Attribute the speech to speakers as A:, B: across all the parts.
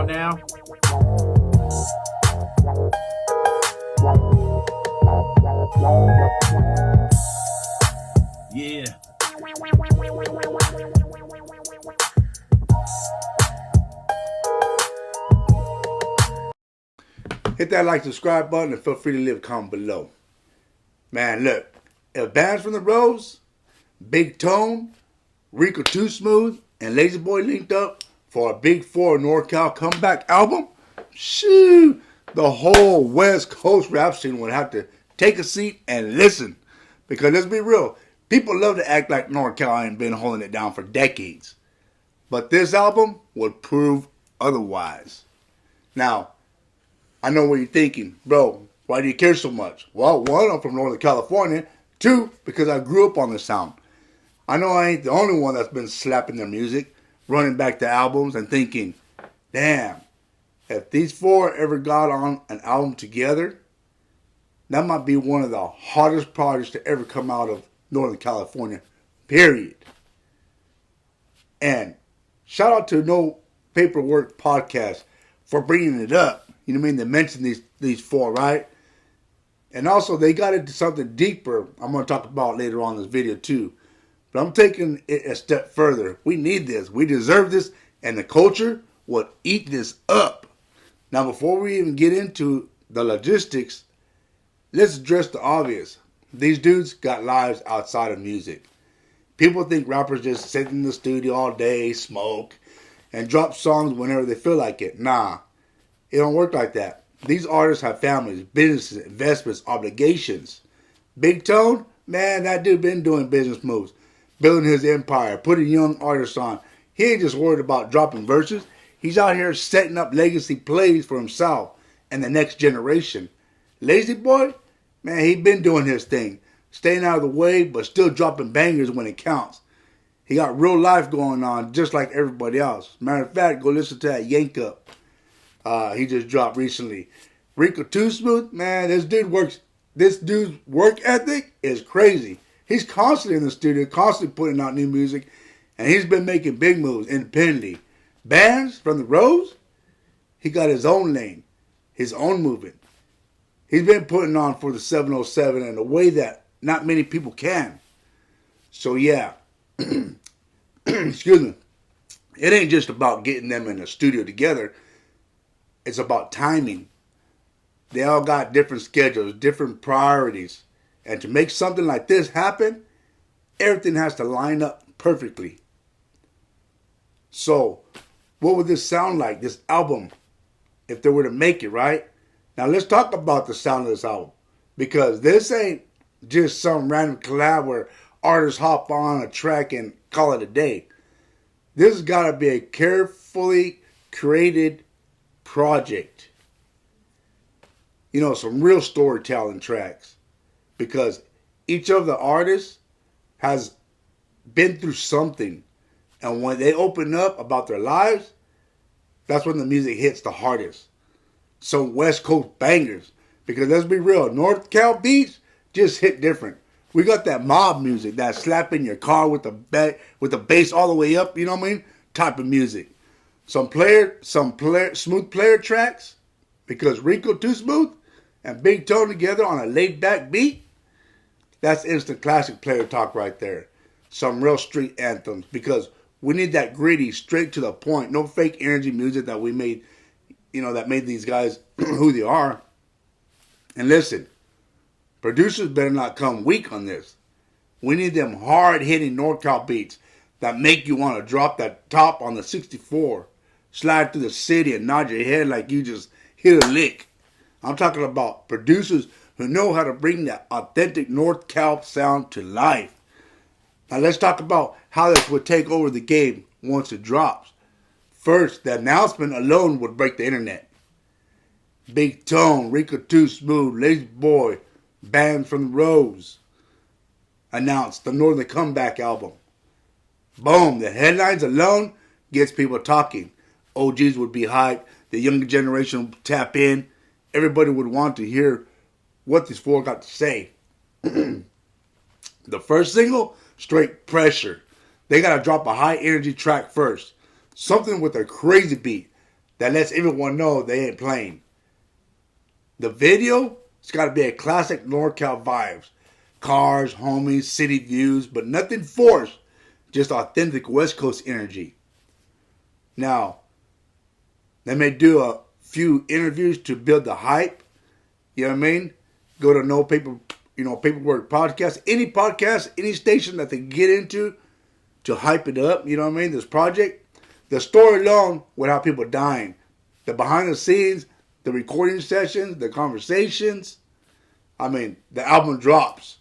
A: on now. Yeah.
B: Hit that like, subscribe button, and feel free to leave a comment below. Man, look, if Bandz from the Rose, Big Tone, Rico Too Smooth, and Lazyboy linked up for a Big Four NorCal comeback album, shoot, the whole West Coast rap scene would have to take a seat and listen. Because let's be real, people love to act like NorCal ain't been holding it down for decades. But this album would prove otherwise. Now, I know what you're thinking, bro, why do you care so much? Well, one, I'm from Northern California. Two, because I grew up on this sound. I know I ain't the only one that's been slapping their music, running back to albums and thinking, damn, if these four ever got on an album together, that might be one of the hottest projects to ever come out of Northern California, period. And shout out to No Paperwork Podcast for bringing it up. You know what I mean? They mentioned these four, right? And also, they got into something deeper I'm going to talk about later on in this video, too. But I'm taking it a step further. We need this. We deserve this. And the culture would eat this up. Now, before we even get into the logistics, let's address the obvious. These dudes got lives outside of music. People think rappers just sit in the studio all day, smoke, and drop songs whenever they feel like it. Nah. It don't work like that. These artists have families, businesses, investments, obligations. Big Tone, man, that dude been doing business moves, building his empire, putting young artists on. He ain't just worried about dropping verses. He's out here setting up legacy plays for himself and the next generation. Lazyboy, man, he been doing his thing, staying out of the way, but still dropping bangers when it counts. He got real life going on, just like everybody else. Matter of fact, go listen to that Yank Up. He just dropped recently. Rico Too Smooth, man, this dude's work ethic is crazy. He's constantly in the studio, constantly putting out new music, and he's been making big moves independently. Bandz from the Rose, he got his own lane, his own movement. He's been putting on for the 707 in a way that not many people can. So yeah, excuse me, it ain't just about getting them in the studio together. It's about timing. They all got different schedules, different priorities. And to make something like this happen, everything has to line up perfectly. So, what would this sound like, this album, if they were to make it, right? Now, let's talk about the sound of this album. Because this ain't just some random collab where artists hop on a track and call it a day. This has got to be a carefully created project. You know, some real storytelling tracks. Because each of the artists has been through something. And when they open up about their lives, that's when the music hits the hardest. Some West Coast bangers. Because let's be real, North Cal beats just hit different. We got that mob music, that slap in your car with the bass all the way up, you know what I mean? Type of music. Some smooth player tracks, because Rico Too Smooth and Big Tone together on a laid back beat, that's instant classic player talk right there. Some real street anthems, because we need that gritty, straight to the point, no fake energy music that we made, that made these guys who they are. And listen, producers better not come weak on this. We need them hard-hitting NorCal beats that make you want to drop that top on the 64, slide through the city and nod your head like you just hit a lick. I'm talking about producers who know how to bring that authentic North Cal sound to life. Now let's talk about how this would take over the game once it drops. First, the announcement alone would break the internet. Big Tone, Rico Too Smooth, Lazyboy, Bandz from the Rose announced the Northern Comeback album. Boom, the headlines alone gets people talking. OGs would be hyped. The younger generation would tap in. Everybody would want to hear what these four got to say. The first single, straight pressure. They got to drop a high energy track first. Something with a crazy beat. that lets everyone know they ain't playing. The video, it's got to be a classic NorCal vibes. Cars, homies, city views, but nothing forced. Just authentic West Coast energy. Now, they may do a few interviews to build the hype. You know what I mean? Go to Paperwork podcast, any station that they get into to hype it up. You know what I mean? This project, the story alone would have people dying. The behind the scenes, the recording sessions, the conversations. I mean, the album drops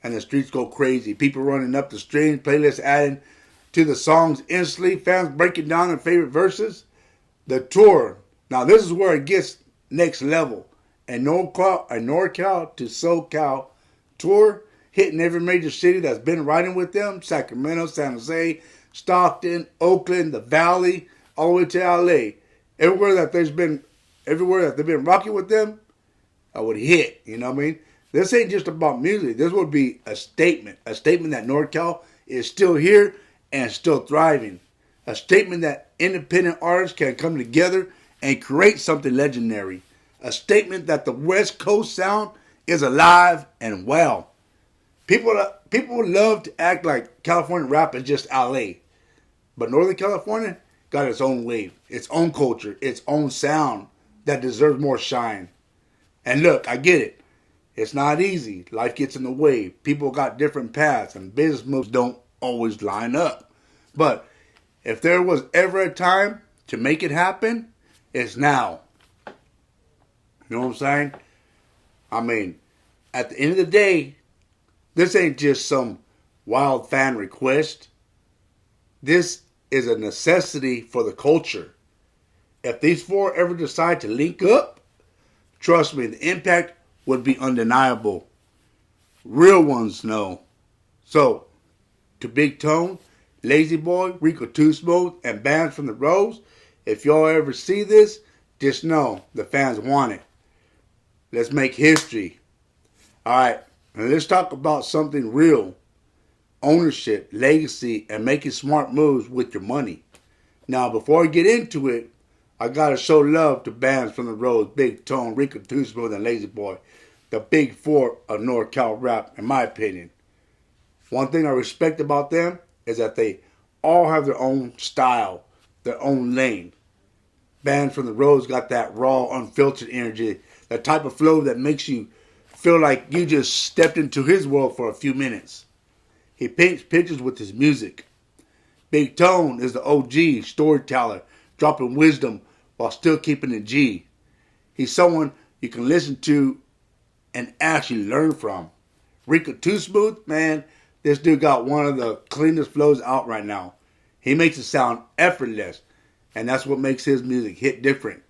B: and the streets go crazy. People running up the streams, playlists adding to the songs instantly, fans breaking down their favorite verses. The tour. Now this is where it gets next level. A NorCal to SoCal tour, hitting every major city that's been riding with them. Sacramento, San Jose, Stockton, Oakland, the Valley, all the way to LA. Everywhere that they've been rocking with them, I would hit. You know what I mean? This ain't just about music. This would be a statement. A statement that NorCal is still here and still thriving. A statement that independent artists can come together and create something legendary. A statement that the West Coast sound is alive and well. People love to act like California rap is just LA. But Northern California got its own wave, its own culture, its own sound that deserves more shine. And look, I get it. It's not easy. Life gets in the way. People got different paths and business moves don't always line up. But if there was ever a time to make it happen, it's now. You know what I'm saying? I mean, at the end of the day, this ain't just some wild fan request. This is a necessity for the culture. If these four ever decide to link up, trust me, the impact would be undeniable. Real ones know. So, to Big Tone, Lazyboy, Rico Too Smooth, and Bandz from the Rose, if y'all ever see this, just know the fans want it. Let's make history. Alright, now let's talk about something real. Ownership, legacy, and making smart moves with your money. Now, before I get into it, I gotta show love to Bandz from the Rose, Big Tone, Rico Too Smooth, and Lazyboy. The big four of NorCal rap, in my opinion. One thing I respect about them is that they all have their own style, their own lane. Bandz from the Rose got that raw, unfiltered energy, that type of flow that makes you feel like you just stepped into his world for a few minutes. He paints pictures with his music. Big Tone is the OG storyteller, dropping wisdom while still keeping it G. He's someone you can listen to and actually learn from. Rico Too Smooth, man, this dude got one of the cleanest flows out right now. He makes it sound effortless, and that's what makes his music hit different.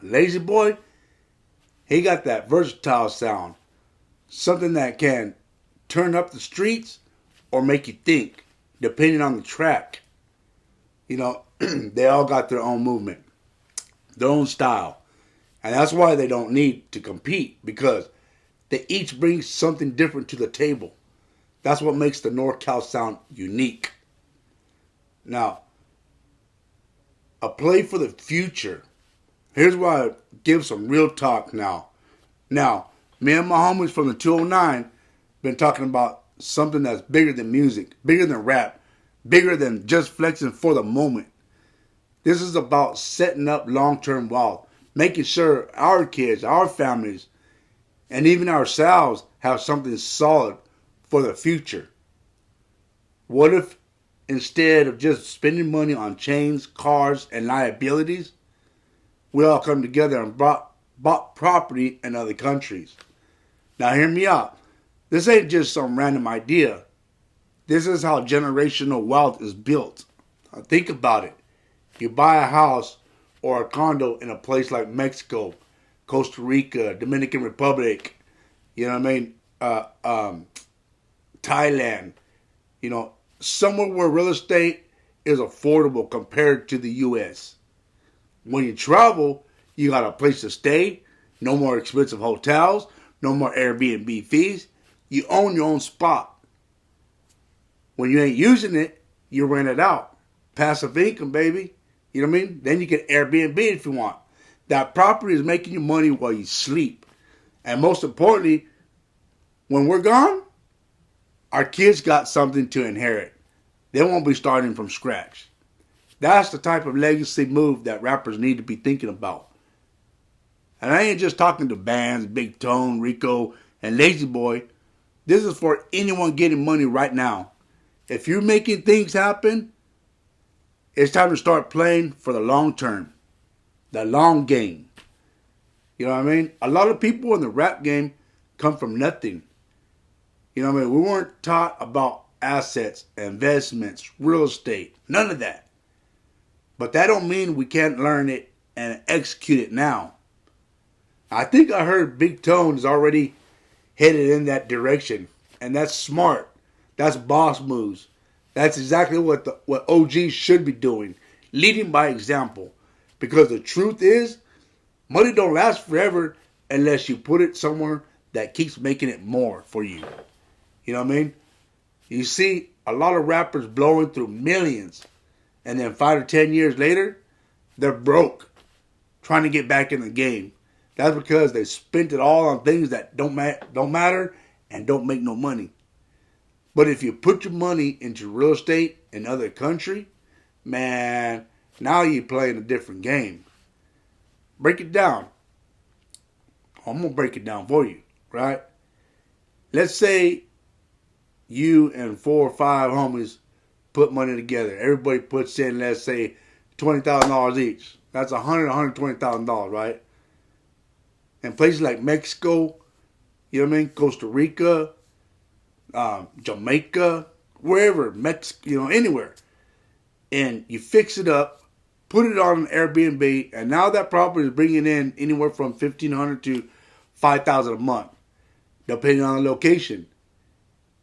B: Lazyboy, he got that versatile sound. Something that can turn up the streets or make you think, depending on the track. You know, they all got their own movement, their own style. And that's why they don't need to compete, because they each bring something different to the table. That's what makes the NorCal sound unique. Now, a play for the future. Here's why I give some real talk now. Now, me and my homies from the 209 been talking about something that's bigger than music, bigger than rap, bigger than just flexing for the moment. This is about setting up long-term wealth, making sure our kids, our families, and even ourselves have something solid for the future. What if instead of just spending money on chains, cars, and liabilities, we all come together and bought property in other countries? Now hear me out. This ain't just some random idea. This is how generational wealth is built. Now think about it. You buy a house or a condo in a place like Mexico, Costa Rica, Dominican Republic, you know what I mean, Thailand, you know, somewhere where real estate is affordable compared to the U.S. When you travel, you got a place to stay, no more expensive hotels, no more Airbnb fees. You own your own spot. When you ain't using it, you rent it out. Passive income, baby. You know what I mean? Then you can Airbnb it if you want. That property is making you money while you sleep. And most importantly, when we're gone, our kids got something to inherit. They won't be starting from scratch. That's the type of legacy move that rappers need to be thinking about. And I ain't just talking to Bandz, Big Tone, Rico, and Lazyboy. This is for anyone getting money right now. If you're making things happen, it's time to start playing for the long term. The long game. You know what I mean? A lot of people in the rap game come from nothing. You know what I mean? We weren't taught about assets, investments, real estate. None of that. But that don't mean we can't learn it and execute it now. I think I heard Big Tone is already headed in that direction. And that's smart. That's boss moves. That's exactly what OGs should be doing. Leading by example. Because the truth is, money don't last forever unless you put it somewhere that keeps making it more for you. You know what I mean? You see a lot of rappers blowing through millions. And then 5 or 10 years later, they're broke. Trying to get back in the game. That's because they spent it all on things that don't matter and don't make no money. But if you put your money into real estate in other country, man, now you're playing a different game. Break it down. I'm going to break it down for you, right? Let's say you and 4 or 5 homies put money together. Everybody puts in, let's say, $20,000 each. That's $120,000, right? In places like Mexico, you know what I mean? Costa Rica, Jamaica, wherever, Mexico, anywhere. And you fix it up, put it on an Airbnb, and now that property is bringing in anywhere from $1,500 to $5,000 a month, depending on the location.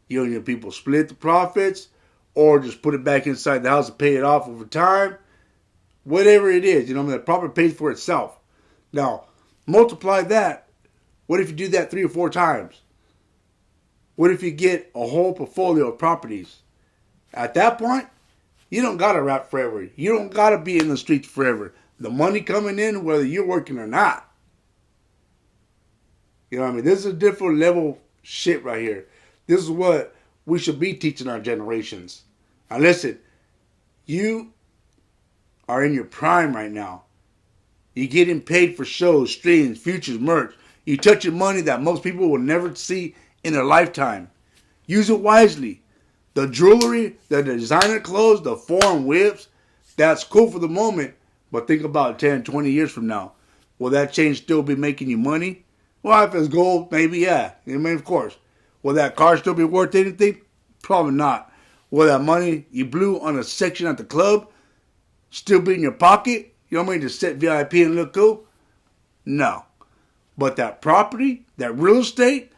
B: You and your people split the profits, or just put it back inside the house and pay it off over time. Whatever it is, the property pays for itself. Now, multiply that. What if you do that 3 or 4 times? What if you get a whole portfolio of properties? At that point, you don't got to rap forever. You don't got to be in the streets forever. The money coming in, whether you're working or not. You know what I mean? This is a different level shit right here. This is what we should be teaching our generations. Now listen, you are in your prime right now. You're getting paid for shows, streams, futures, merch. You touching money that most people will never see in their lifetime. Use it wisely. The jewelry, the designer clothes, the foreign whips, that's cool for the moment, but think about 10, 20 years from now. Will that chain still be making you money? Well, if it's gold, maybe, yeah. I mean, of course. Will that car still be worth anything? Probably not. Will that money you blew on a section at the club still be in your pocket? You know what I mean? To sit VIP and look cool? No. But that property, that real estate,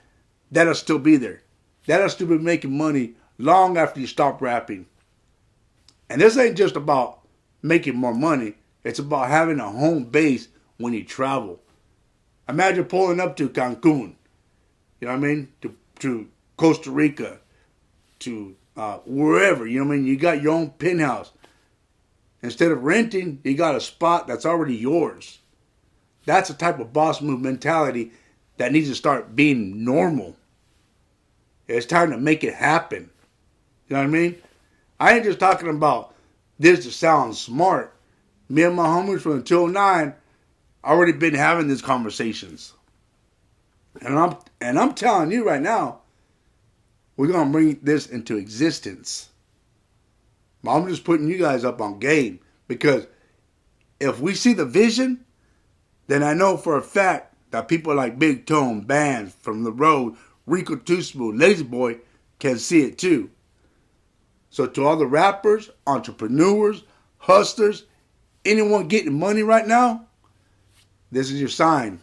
B: that'll still be there. That'll still be making money long after you stop rapping. And this ain't just about making more money. It's about having a home base when you travel. Imagine pulling up to Cancun. You know what I mean? To Costa Rica. To wherever. You know what I mean? You got your own penthouse. Instead of renting, you got a spot that's already yours. That's the type of boss move mentality that needs to start being normal. It's time to make it happen. You know what I mean? I ain't just talking about this to sound smart. Me and my homies from the 209 already been having these conversations. And I'm telling you right now, we're going to bring this into existence. I'm just putting you guys up on game. Because if we see the vision, then I know for a fact that people like Big Tone, Bandz, From the Road, Rico Too Smooth, Lazyboy can see it too. So to all the rappers, entrepreneurs, hustlers, anyone getting money right now, this is your sign.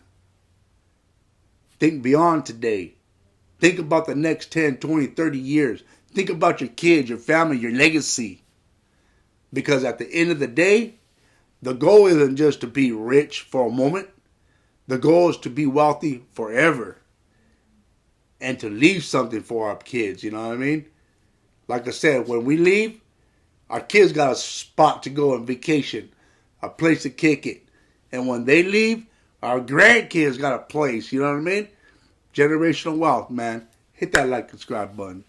B: Think beyond today. Think about the next 10, 20, 30 years. Think about your kids, your family, your legacy. Because at the end of the day, the goal isn't just to be rich for a moment. The goal is to be wealthy forever. And to leave something for our kids, you know what I mean? Like I said, when we leave, our kids got a spot to go on vacation. a place to kick it. And when they leave, our grandkids got a place. You know what I mean? Generational wealth, man. Hit that like, subscribe button.